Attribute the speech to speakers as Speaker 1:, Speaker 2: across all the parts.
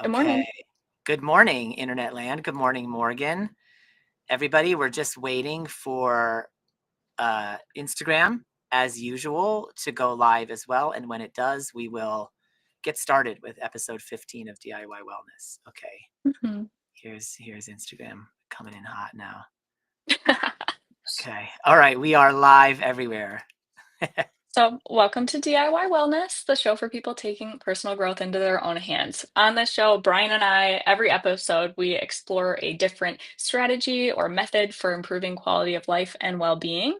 Speaker 1: Good
Speaker 2: Okay.
Speaker 1: morning.
Speaker 2: Good morning, Internet land. Good morning, Morgan. Everybody, we're just waiting for Instagram, as usual, to go live as well. And when it does, we will get started with episode 15 of DIY Wellness. Okay.
Speaker 1: Mhm.
Speaker 2: Here's Instagram coming in hot now. Okay. All right. We are live everywhere.
Speaker 1: So, welcome to DIY Wellness, the show for people taking personal growth into their own hands. On this show, Brian and I, every episode, we explore a different strategy or method for improving quality of life and well being.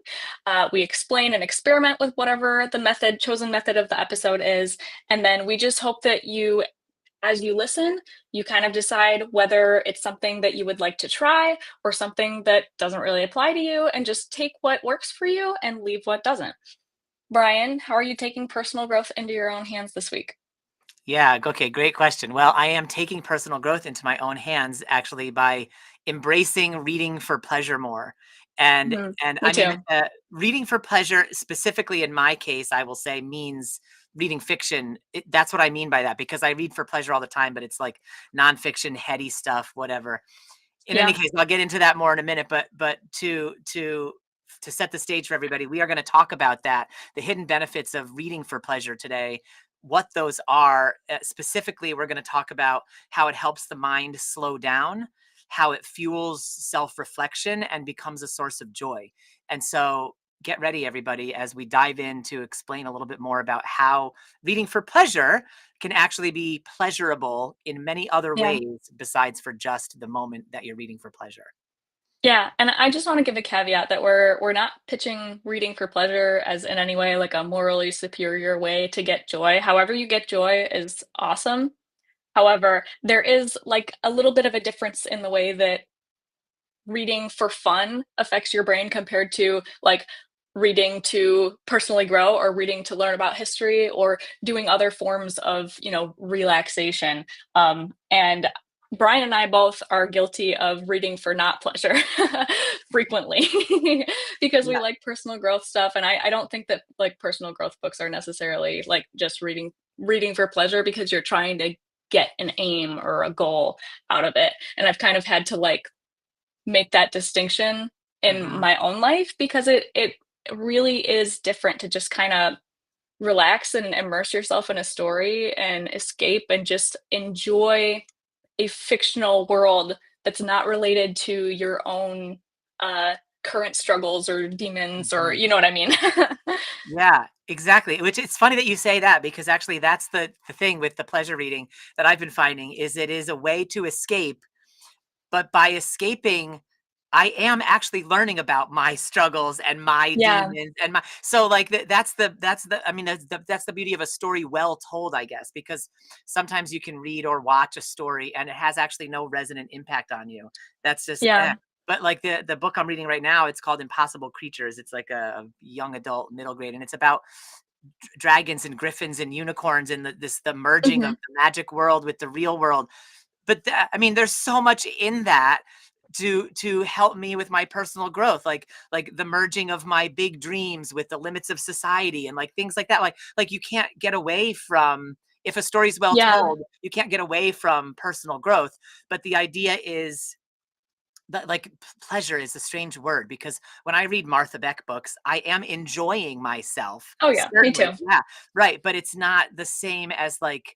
Speaker 1: We explain and experiment with whatever the chosen method of the episode is. And then we just hope that as you listen, you kind of decide whether it's something that you would like to try or something that doesn't really apply to you, and just take what works for you and leave what doesn't. Brian, how are you taking personal growth into your own hands this week?
Speaker 2: Yeah, okay, great question. Well, I am taking personal growth into my own hands actually by embracing reading for pleasure more. And
Speaker 1: Mhm.
Speaker 2: and
Speaker 1: Me
Speaker 2: I mean,
Speaker 1: too.
Speaker 2: reading for pleasure specifically in my case, I will say means reading fiction. That's what I mean by that because I read for pleasure all the time, but it's like nonfiction, heady stuff, whatever. In any
Speaker 1: Yeah.
Speaker 2: case, I'll get into that more in a minute, but to set the stage for everybody, we are going to talk about that, the hidden benefits of reading for pleasure today, what those are. Specifically, we're going to talk about how it helps the mind slow down, how it fuels self-reflection and becomes a source of joy. And so get ready, everybody, as we dive in to explain a little bit more about how reading for pleasure can actually be pleasurable in many other
Speaker 1: Yeah.
Speaker 2: ways besides for just the moment that you're reading for pleasure.
Speaker 1: Yeah, and I just wanna give a caveat that we're not pitching reading for pleasure as in any way like a morally superior way to get joy. However you get joy is awesome. However, there is, like, a little bit of a difference in the way that reading for fun affects your brain compared to, like, reading to personally grow or reading to learn about history or doing other forms of, relaxation. And Brian and I both are guilty of reading for not pleasure frequently because we
Speaker 2: Yeah.
Speaker 1: like personal growth stuff. And I don't think that like personal growth books are necessarily like just reading for pleasure because you're trying to get an aim or a goal out of it. And I've kind of had to like make that distinction in
Speaker 2: Mhm.
Speaker 1: my own life because it really is different to just kind of relax and immerse yourself in a story and escape and just enjoy a fictional world that's not related to your own uh current struggles or demons, or
Speaker 2: Mhm.
Speaker 1: you know what I mean.
Speaker 2: Yeah, exactly. Which it's funny that you say that because actually that's the thing with the pleasure reading that I've been finding is it is a way to escape, but by escaping, I am actually learning about my struggles and my
Speaker 1: Yeah.
Speaker 2: demons and my so like that's the I mean that's the beauty of a story well told, I guess, because sometimes you can read or watch a story and it has actually no resonant impact on you. That's just
Speaker 1: Yeah.
Speaker 2: But like the book I'm reading right now, it's called Impossible Creatures. It's like a young adult middle grade, and it's about dragons and griffins and unicorns and the merging of
Speaker 1: Hmm.
Speaker 2: the magic world with the real world. But I mean, there's so much in that to help me with my personal growth, like the merging of my big dreams with the limits of society and like things like that. Like you can't get away from, if a story's well
Speaker 1: Yeah.
Speaker 2: told, you can't get away from personal growth. But the idea is that like pleasure is a strange word because when I read Martha Beck books, I am enjoying myself,
Speaker 1: Oh yeah, me
Speaker 2: certainly.
Speaker 1: too.
Speaker 2: Yeah, right. But it's not the same as like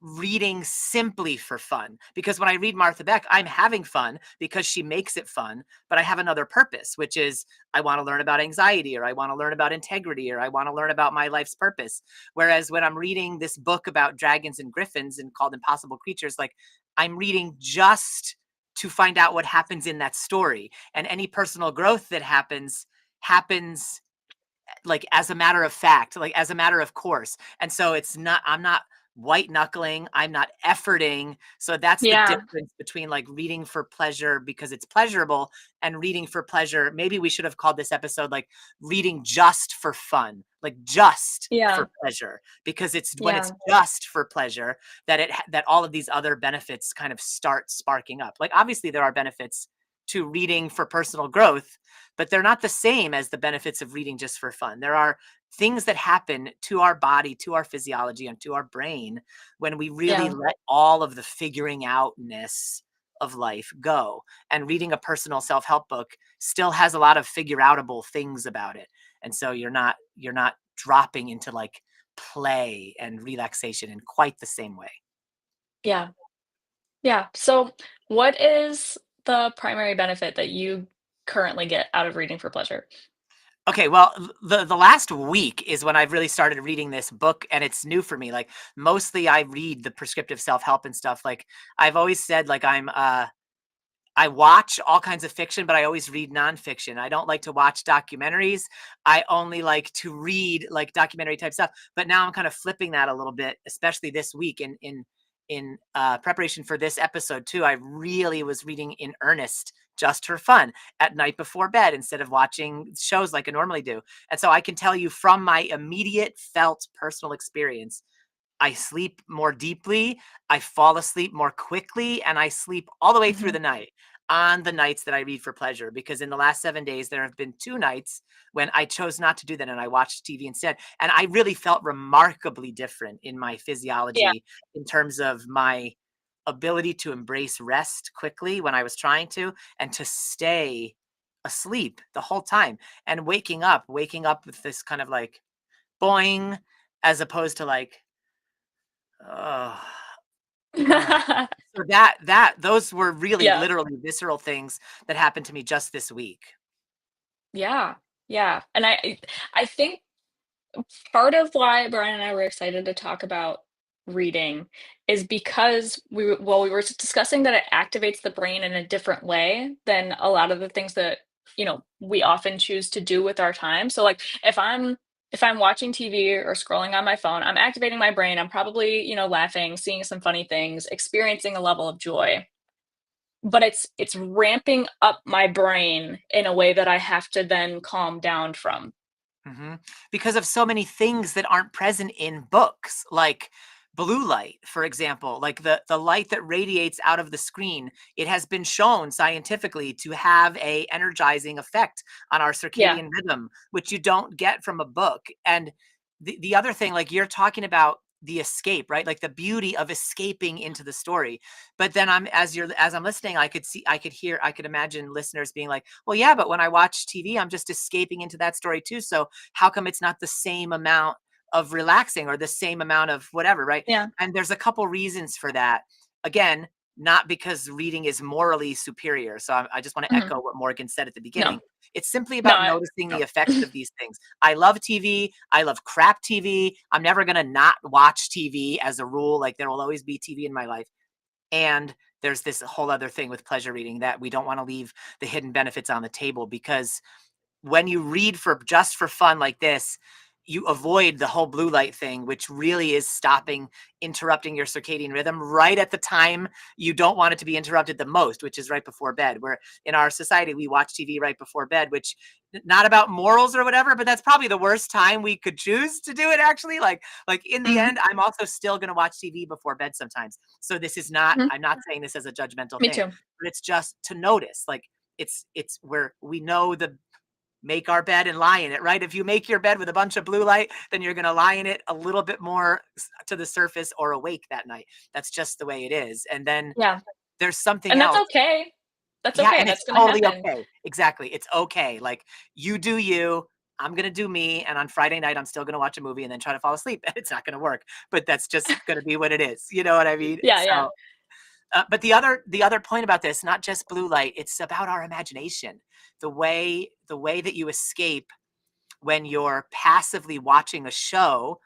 Speaker 2: reading simply for fun, because when I read Martha Beck, I'm having fun because she makes it fun, but I have another purpose, which is I want to learn about anxiety, or I want to learn about integrity, or I want to learn about my life's purpose. Whereas when I'm reading this book about dragons and griffins and called Impossible Creatures, like I'm reading just to find out what happens in that story, and any personal growth that happens like as a matter of fact, like as a matter of course. And so I'm not white knuckling, I'm not efforting. So that's the
Speaker 1: Yeah.
Speaker 2: difference between like reading for pleasure because it's pleasurable and reading for pleasure. Maybe we should have called this episode like reading just for fun, like just
Speaker 1: Yeah.
Speaker 2: for pleasure, because it's when it's
Speaker 1: Yeah.
Speaker 2: just for pleasure that that all of these other benefits kind of start sparking up. Like obviously there are benefits to reading for personal growth, but they're not the same as the benefits of reading just for fun. There are things that happen to our body, to our physiology, and to our brain when we really
Speaker 1: Yeah.
Speaker 2: let all of the figuring outness of life go. And reading a personal self-help book still has a lot of figure outable things about it. And so you're not dropping into like play and relaxation in quite the same way.
Speaker 1: Yeah. Yeah. So, what is the primary benefit that you currently get out of reading for pleasure?
Speaker 2: Okay, well, the last week is when I've really started reading this book, and it's new for me. Like, mostly I read the prescriptive self-help and stuff. Like, I've always said, like, I watch all kinds of fiction, but I always read nonfiction. I don't like to watch documentaries. I only like to read like documentary type stuff. But now I'm kind of flipping that a little bit, especially this week in preparation for this episode too. I really was reading in earnest just for fun at night before bed instead of watching shows like I normally do. And so I can tell you from my immediate felt personal experience, I sleep more deeply, I fall asleep more quickly, and I sleep all the way through
Speaker 1: Mhm.
Speaker 2: the night on the nights that I read for pleasure. Because in the last 7 days, there have been 2 nights when I chose not to do that and I watched TV instead. And I really felt remarkably different in my
Speaker 1: Yeah.
Speaker 2: physiology in terms of my ability to embrace rest quickly when I was trying to, and to stay asleep the whole time and waking up with this kind of like boing, as opposed to like, oh, ugh. So those were really
Speaker 1: Yeah.
Speaker 2: literally visceral things that happened to me just this week.
Speaker 1: Yeah. Yeah. And I think part of why Brian and I were excited to talk about reading is because we were discussing that it activates the brain in a different way than a lot of the things that, we often choose to do with our time. So like if I'm watching TV or scrolling on my phone, I'm activating my brain. I'm probably, laughing, seeing some funny things, experiencing a level of joy. But it's ramping up my brain in a way that I have to then calm down from.
Speaker 2: Mhm. Because of so many things that aren't present in books, like blue light, for example, like the light that radiates out of the screen. It has been shown scientifically to have a energizing effect on our
Speaker 1: Yeah.
Speaker 2: circadian rhythm, which you don't get from a book. And the other thing, like you're talking about the escape, right? Like the beauty of escaping into the story. But then as I'm listening, I could imagine listeners being like, well, yeah, but when I watch TV, I'm just escaping into that story too. So how come it's not the same amount of relaxing or the same amount of whatever, right?
Speaker 1: Yeah.
Speaker 2: And there's a couple reasons for that. Again, not because reading is morally superior. So I just want to
Speaker 1: Mhm.
Speaker 2: echo what Morgan said at the
Speaker 1: No.
Speaker 2: beginning. It's simply
Speaker 1: No,
Speaker 2: about noticing the
Speaker 1: no.
Speaker 2: effects of these things. I love TV. I love crap TV. I'm never going to not watch TV as a rule. Like there will always be TV in my life. And there's this whole other thing with pleasure reading that we don't want to leave the hidden benefits on the table, because when you read for just for fun like this, you avoid the whole blue light thing, which really is interrupting your circadian rhythm right at the time you don't want it to be interrupted the most, which is right before bed. Where in our society, we watch TV right before bed, which not about morals or whatever, but that's probably the worst time we could choose to do it actually. Like in the
Speaker 1: Mhm.
Speaker 2: end, I'm also still going to watch TV before bed sometimes. So this is not,
Speaker 1: Mhm.
Speaker 2: I'm not saying this as a judgmental
Speaker 1: Me
Speaker 2: thing,
Speaker 1: too.
Speaker 2: but it's just to notice, like it's where we know the make our bed and lie in it, right? If you make your bed with a bunch of blue light, then you're going to lie in it a little bit more to the surface or awake that night. That's just the way it is. And then
Speaker 1: Yeah,
Speaker 2: there's something
Speaker 1: and that's
Speaker 2: else.
Speaker 1: okay. That's
Speaker 2: Yeah,
Speaker 1: okay,
Speaker 2: and it's
Speaker 1: that's gonna
Speaker 2: totally
Speaker 1: happen.
Speaker 2: okay. Exactly. It's okay. Like you do you, I'm going to do me, and on Friday night I'm still going to watch a movie and then try to fall asleep. It's not going to work, but that's just going to be what it is. You know what I mean?
Speaker 1: Yeah, yeah.
Speaker 2: So but the other point about this, not just blue light, it's about our imagination. The way that you escape when you're passively watching a show.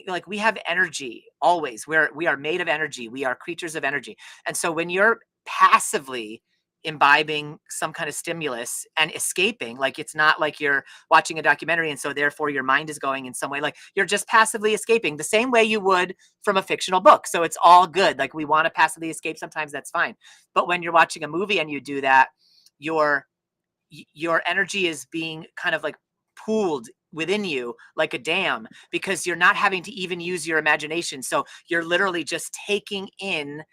Speaker 2: Like we have energy always. We are made of energy. We are creatures of energy. And so when you're passively imbibing some kind of stimulus and escaping, like it's not like you're watching a documentary and so therefore your mind is going in some way, like you're just passively escaping the same way you would from a fictional book. So it's all good. Like we want to passively escape sometimes, that's fine. But when you're watching a movie and you do that, your your energy is being kind of like pooled within you like a dam, because you're not having to even use your imagination. So you're literally just taking in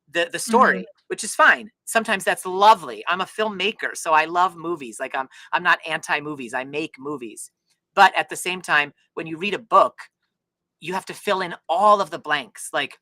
Speaker 2: the
Speaker 1: Mhm.
Speaker 2: story, which is fine. Sometimes that's lovely. I'm a filmmaker, so I love movies. Like I'm not anti movies. I make movies. But at the same time, when you read a book, you have to fill in all of the blanks. Like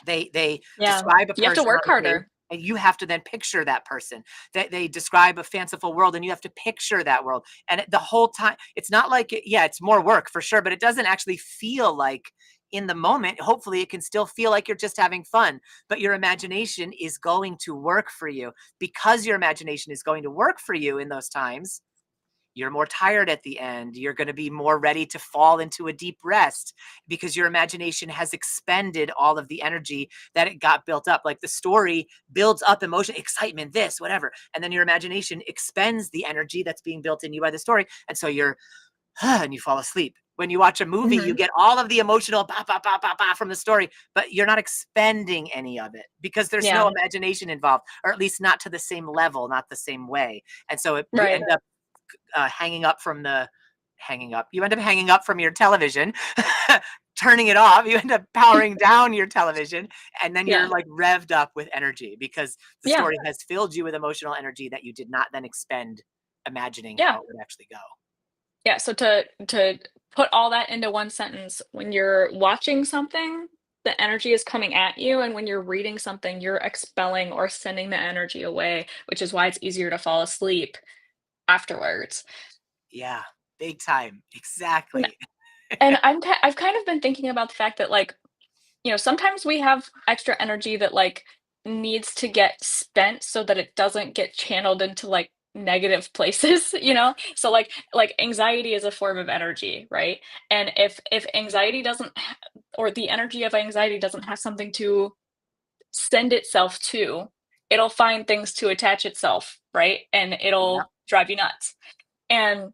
Speaker 2: they
Speaker 1: Yeah.
Speaker 2: describe a
Speaker 1: You have to
Speaker 2: person on
Speaker 1: work
Speaker 2: a page,
Speaker 1: harder.
Speaker 2: and you have to then picture that person. They describe a fanciful world, and you have to picture that world. And the whole time, it's not like yeah, it's more work for sure, but it doesn't actually feel like in the moment. Hopefully, it can still feel like you're just having fun, but your imagination is going to work for you. Because your imagination is going to work for you in those times, you're more tired at the end. You're going to be more ready to fall into a deep rest because your imagination has expended all of the energy that it got built up. Like the story builds up emotion, excitement, this, whatever. And then your imagination expends the energy that's being built in you by the story. And so you're, and you fall asleep. When you watch a movie, you
Speaker 1: Mhm.
Speaker 2: get all of the emotional ba, ba, ba, ba, ba from the story, but you're not expending any of it because there's no
Speaker 1: Yeah.
Speaker 2: imagination involved, or at least not to the same level, not the same way. And so you
Speaker 1: Right.
Speaker 2: end up hanging up from the hanging up. You end up hanging up from your television, turning it off. You end up powering down your television, and then you're
Speaker 1: Yeah.
Speaker 2: like revved up with energy because the
Speaker 1: Yeah.
Speaker 2: story has filled you with emotional energy that you did not then expend imagining
Speaker 1: Yeah.
Speaker 2: how it would actually go.
Speaker 1: Yeah, so to put all that into one sentence, when you're watching something, the energy is coming at you, and when you're reading something, you're expelling or sending the energy away, which is why it's easier to fall asleep afterwards.
Speaker 2: Yeah, big time.
Speaker 1: N
Speaker 2: Exactly.
Speaker 1: and I've kind of been thinking about the fact that, like, sometimes we have extra energy that, like, needs to get spent so that it doesn't get channeled into, like, negative places, you know? So, like, anxiety is a form of energy, right? And if anxiety doesn't ha or the energy of anxiety doesn't have something to send itself to, it'll find things to attach itself, right? And
Speaker 2: Yep.
Speaker 1: it'll drive you nuts. And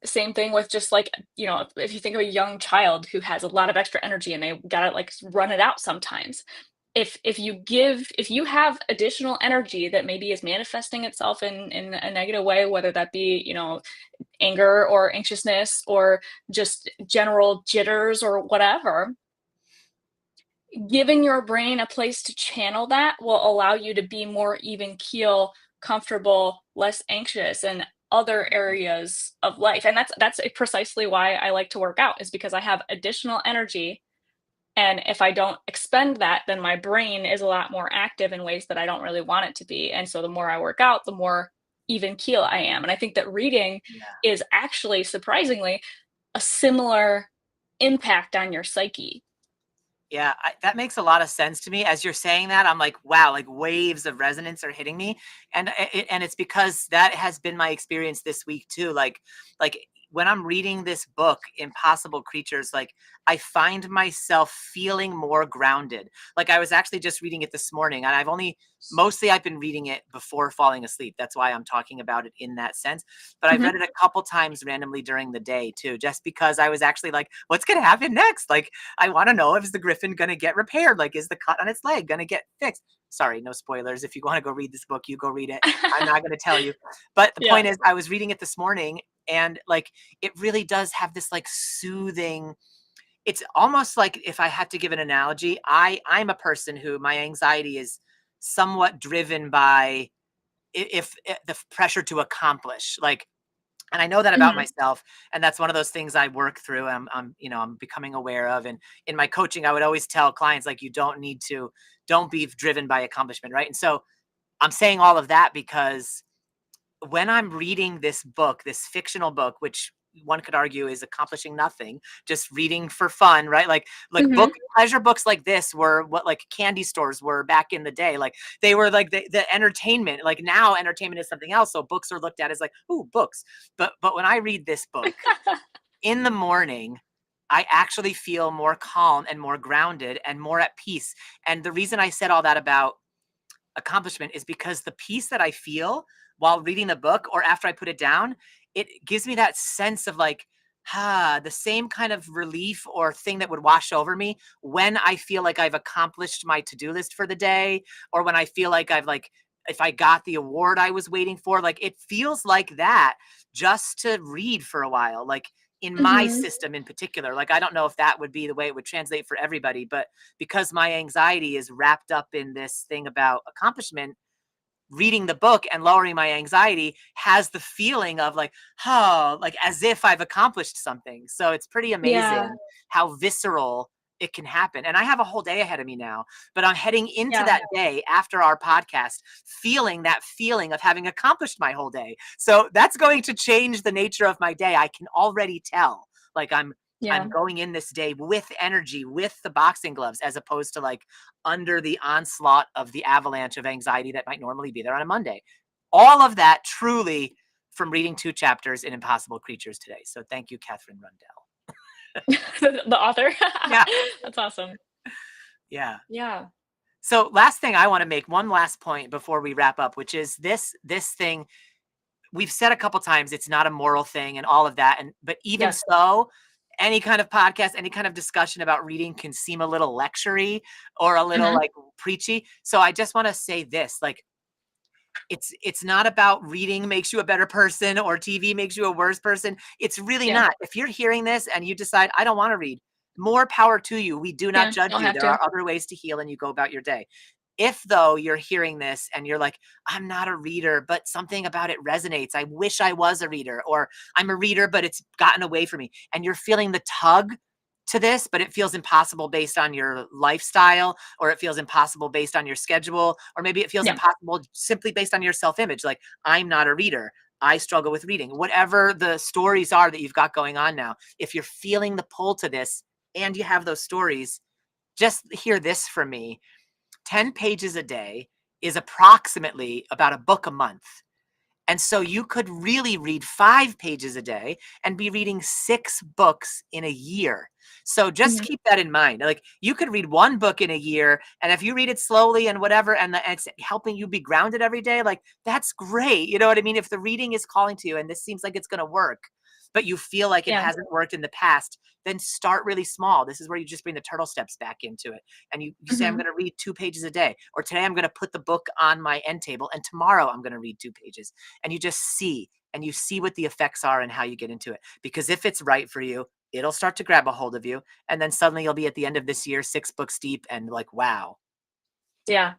Speaker 1: same thing with just like, if you think of a young child who has a lot of extra energy and they gotta like run it out sometimes. If you have additional energy that maybe is manifesting itself in a negative way, whether that be, anger or anxiousness or just general jitters or whatever, giving your brain a place to channel that will allow you to be more even keel, comfortable, less anxious in other areas of life. And that's precisely why I like to work out, is because I have additional energy, and if I don't expend that, then my brain is a lot more active in ways that I don't really want it to be. And so the more I work out, the more even keel I am. And I think that reading
Speaker 2: Yeah.
Speaker 1: is actually surprisingly a similar impact on your psyche.
Speaker 2: Yeah, that makes a lot of sense to me. As you're saying that, I'm like, wow, like waves of resonance are hitting me, and and it's because that has been my experience this week too. Like when I'm reading this book, Impossible Creatures, like I find myself feeling more grounded. Like I was actually just reading it this morning, and I've been reading it before falling asleep. That's why I'm talking about it in that sense. But I've read
Speaker 1: Mhm.
Speaker 2: it a couple times randomly during the day too, just because I was actually like, what's going to happen next? Like I want to know, if is the griffin going to get repaired? Like, is the cut on its leg going to get fixed? Sorry, no spoilers. If you want to go read this book, you go read it. I'm not going to tell you. But the
Speaker 1: Yeah.
Speaker 2: point is, I was reading it this morning, and like, it really does have this like soothing. It's almost like, if I had to give an analogy, I'm a person who my anxiety is somewhat driven by if the pressure to accomplish. Like, and I know that about
Speaker 1: Mhm.
Speaker 2: myself, and that's one of those things I work through. I'm becoming aware of, and in my coaching, I would always tell clients like, you don't be driven by accomplishment, right? And so I'm saying all of that because when I'm reading this book, this fictional book, which one could argue is accomplishing nothing, just reading for fun, right? Like
Speaker 1: Mhm.
Speaker 2: pleasure books like this were what like candy stores were back in the day. Like they were like the entertainment. Like now entertainment is something else. So books are looked at as like, ooh, books. But when I read this book in the morning, I actually feel more calm and more grounded and more at peace. And the reason I said all that about accomplishment is because the peace that I feel while reading the book or after I put it down, it gives me that sense of like, the same kind of relief or thing that would wash over me when I feel like I've accomplished my to-do list for the day, or when I feel like I've like, if I got the award I was waiting for, like it feels like that just to read for a while. Like in my
Speaker 1: Mhm.
Speaker 2: system in particular, like I don't know if that would be the way it would translate for everybody, but because my anxiety is wrapped up in this thing about accomplishment, reading the book and lowering my anxiety has the feeling of like, oh, like as if I've accomplished something. So it's pretty
Speaker 1: Yeah.
Speaker 2: amazing how visceral it can happen. And I have a whole day ahead of me now, but I'm heading into
Speaker 1: Yeah.
Speaker 2: that day after our podcast, feeling that feeling of having accomplished my whole day. So that's going to change the nature of my day. I can already tell. Like I'm
Speaker 1: Yeah.
Speaker 2: going in this day with energy, with the boxing gloves, as opposed to like under the onslaught of the avalanche of anxiety that might normally be there on a Monday. All of that truly from reading 2 chapters in Impossible Creatures today. So thank you, Catherine Rundell.
Speaker 1: The author.
Speaker 2: Yeah,
Speaker 1: That's awesome.
Speaker 2: yeah.
Speaker 1: Yeah.
Speaker 2: So last thing I want to make one last point before we wrap up, which is this thing we've said a couple times it's not a moral thing and all of that, and but even
Speaker 1: Yeah.
Speaker 2: so, any kind of podcast, any kind of discussion about reading can seem a little lectury or a little
Speaker 1: Mhm.
Speaker 2: like preachy. So I just want to say this, like it's not about reading makes you a better person or TV makes you a worse person. It's really
Speaker 1: Yeah.
Speaker 2: not. If you're hearing this and you decide I don't want to read, more power to you. We do not
Speaker 1: Yeah.
Speaker 2: judge
Speaker 1: Don't
Speaker 2: you.
Speaker 1: have
Speaker 2: There
Speaker 1: to.
Speaker 2: are other ways to heal and you go about your day. If though you're hearing this and you're like, I'm not a reader, but something about it resonates. I wish I was a reader, or I'm a reader, but it's gotten away from me. And you're feeling the tug to this, but it feels impossible based on your lifestyle, or it feels impossible based on your schedule, or maybe it feels
Speaker 1: Yeah.
Speaker 2: impossible simply based on your self-image. Like, I'm not a reader. I struggle with reading. Whatever the stories are that you've got going on now, if you're feeling the pull to this and you have those stories, just hear this from me. 10 pages a day is approximately about a book a month. And so you could really read 5 pages a day and be reading 6 books in a year. So just
Speaker 1: Mhm.
Speaker 2: keep that in mind. Like you could read 1 book in a year, and if you read it slowly and whatever, and it's helping you be grounded every day, like that's great. You know what I mean? If the reading is calling to you and this seems like it's going to work, but you feel like it
Speaker 1: Yeah.
Speaker 2: hasn't worked in the past, then start really small. This is where you just bring the turtle steps back into it. And you say, I'm
Speaker 1: Mhm.
Speaker 2: going to read 2 pages a day, or today I'm going to put the book on my end table, and tomorrow I'm going to read 2 pages, and you just see and you see what the effects are and how you get into it. Because if it's right for you, it'll start to grab a hold of you. And then suddenly you'll be at the end of this year, 6 books deep and like, wow.
Speaker 1: Yeah.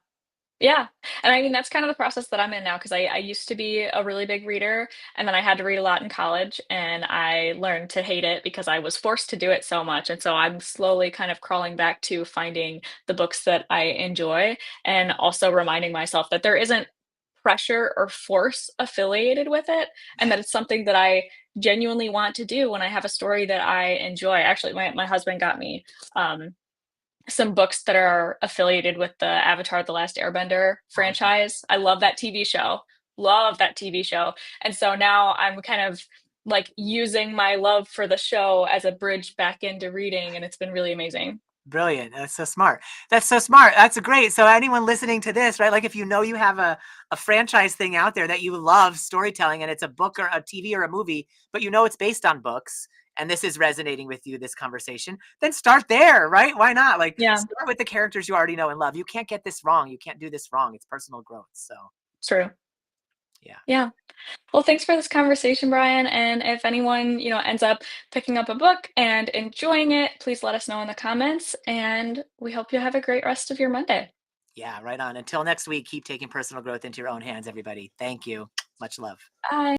Speaker 1: Yeah, and I mean, that's kind of the process that I'm in now because I used to be a really big reader, and then I had to read a lot in college, and I learned to hate it because I was forced to do it so much, and so I'm slowly kind of crawling back to finding the books that I enjoy, and also reminding myself that there isn't pressure or force affiliated with it, and that it's something that I genuinely want to do when I have a story that I enjoy. Actually, my husband got me, um some books that are affiliated with the Avatar: The Last Airbender
Speaker 2: Oh, yeah.
Speaker 1: franchise. I love that TV show. Love that TV show. And so now I'm kind of like using my love for the show as a bridge back into reading, and it's been really amazing.
Speaker 2: Brilliant. That's so smart. That's so smart. That's great. So anyone listening to this, right? Like if you know you have a franchise thing out there that you love storytelling and it's a book or a TV or a movie, but you know it's based on books and this is resonating with you, this conversation, then start there, right? Why not? Like
Speaker 1: Yeah,
Speaker 2: start with the characters you already know and love. You can't get this wrong. You can't do this wrong. It's personal growth. So
Speaker 1: true.
Speaker 2: yeah.
Speaker 1: Yeah. Well, thanks for this conversation, Brian. And if anyone, ends up picking up a book and enjoying it, please let us know in the comments. And we hope you have a great rest of your Monday.
Speaker 2: Yeah, right on. Until next week, keep taking personal growth into your own hands, everybody. Thank you. Much love.
Speaker 1: Bye.